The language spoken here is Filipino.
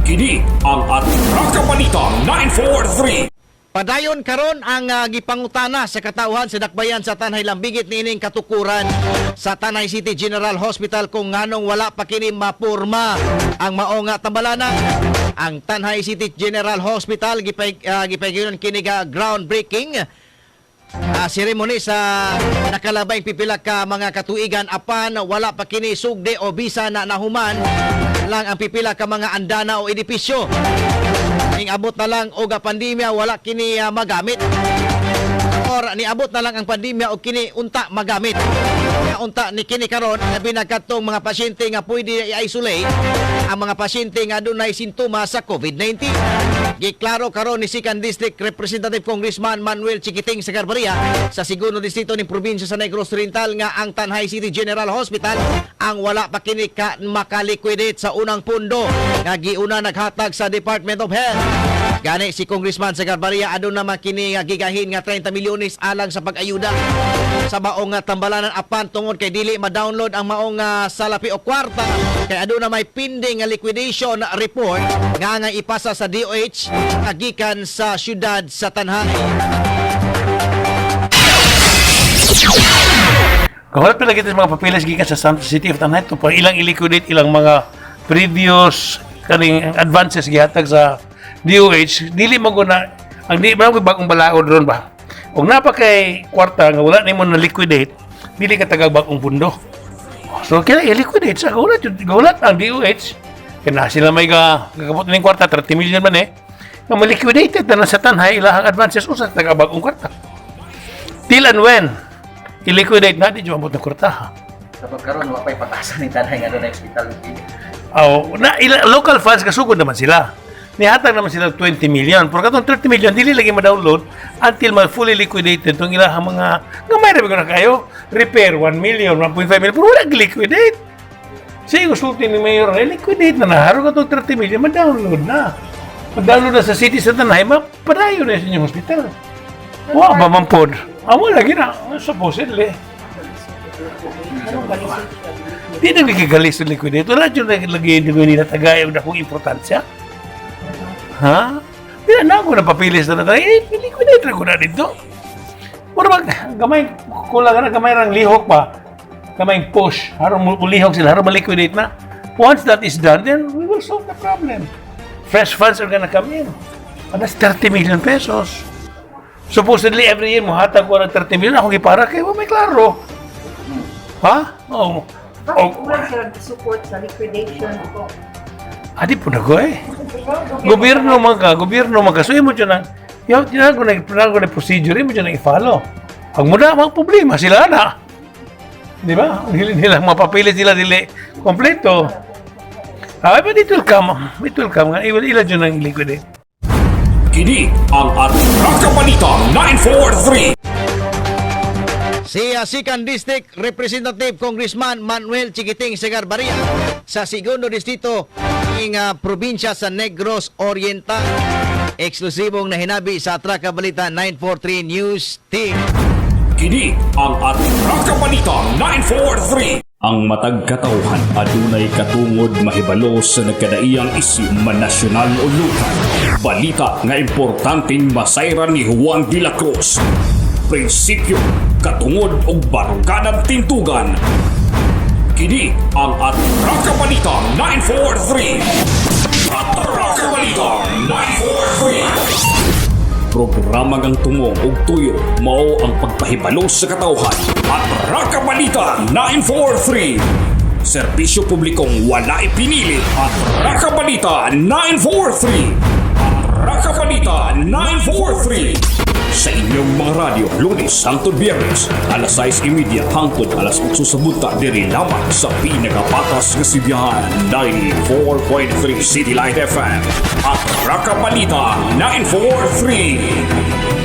Kini ang Atraka Balita 943. Padayon karon ang gipangutana sa katauhan sa dakbayan sa Tanay Lambigit niining katukuran sa Tanay City General Hospital kung nganong wala pa kini mapurma ang mao nga tambalana. Ang Tanay City General Hospital gipayginon kini groundbreaking seremony sa nakalabay pipila ka mga katuigan apan wala pa kini sugde o bisa na nahuman lang ang pipila ka mga andana o edipisyo. Ning abot na lang og pandemya wala kini magamit or niabot na lang ang pandemya og kini unta magamit. Unta ni kini karon labi na kadtong mga pasyente nga pwede i-isolate ang mga pasyente nga dunay sintomas sa COVID-19. Giklaro karon ni Second District Representative Congressman Manuel Chiquiting Sagarbaria sa segundo distrito ning probinsya sa Negros Oriental nga ang Tanay City General Hospital ang wala pa kini makaliquidate sa unang pundo nga giuna naghatag sa Department of Health. Gani si Congressman Sagarbaria adun naman kini nga gigahin nga 30 milyones alang sa pag-ayuda sa maong tambalanan apan tungod kay dili ma-download ang maong salapi o kwarta kay adun na may pending nga liquidation report nga ipasa sa DOH gikan sa syudad sa Tanhay. Kahulat pala kita mga papilas gikan sa City of Tanay to para ilang i-liquidate ilang mga previous kaning advances gihatag sa DOH dili mo na ang di ba bagong balaod ron ba og napa kay kwarta nga wala nimo na liquidate dili ka tagag bagong pundo so kaya i-liquidate sa gulat ang DOH kaya sila may gagabot ning kwarta 30 million man nga ma-liquidated na sa Tanhay ilahang advances usa tagag bagong kwarta till and when i-liquidate na di mabot na kwarta Kapag karon wa pay patasan ni Tanay nga doon hospital. Local funds kasugod naman sila. Nihatag naman sila 20 million. Pero katong 30 million, dili lagi ma-download until fully liquidated itong ilang mga gamay rin na kayo. Repair, 1 million, 1.5 million. Pero wala liquidate. Siya yung sulti ni Mayor, liquidate na naharo katong 30 million, ma-download na. Ma-download na sa city sa Tanay, mapadayo na sa inyong hospital. Wa ba mampod? Wala gina. Supposedly. Di na nagkagalis sa liquidate. Wala dyan lagi nila tagay na kung importansya. Ha? Di na ako napapilis na natin. Liquidate na ko na dito. Pero gamay, kulang na gamay rang lihok pa. Gamay push. Harap lihok sila. Harap maliquidate na. Once that is done, then we will solve the problem. Fresh funds are gonna come in. And that's 30 million pesos. Supposedly, every year, muhatag ko ng 30 million. Ako gipara kayo, may klaro. Ha? Oo. Bakit wala siya support sa liquidation po? Adi po na ko Gobyerno mga So, mo dyan yung tinago na procedure, mo dyan i-follow. Pag mo na, mga problema, sila na. Di ba? Nila, mapapilit sila, dili kompleto. But it will come. Ila dyan ang liquidate. Kini ang Atraka Balita 943. Si Second District Representative Congressman Manuel Chiquiting Sagarbaria sa segundo distrito ng probinsya sa Negros Oriental. Eksklusibong nahinabi sa Atraka Balita 943 News Team. Kini ang Atraka Balita 943. Ang matag katauhan adunay katungod mahibalo sa nagkadaiyang isyu manasyonal o lokal. Balita nga importanteng masayran ni Juan de la Cruz. Prinsipyo, katungod o baruganang tintugan. Kini ang Atraka Balita 943. Atraka Balita 943. Programa ngang tumong og tuyo mao ang pagpahibalo sa katauhan. Atraka Balita 943. Serbisyo publikong wala ipinili. Atraka Balita 943. Atraka Balita 943. Sa inyong mga radyo, Lunes hangtod Biyernes, alas 6:30 hangtod alas 8 sa bunta diri lamang sa pinakapatas nga sibiyahan 94.3 City Light FM at Atraka Balita 943.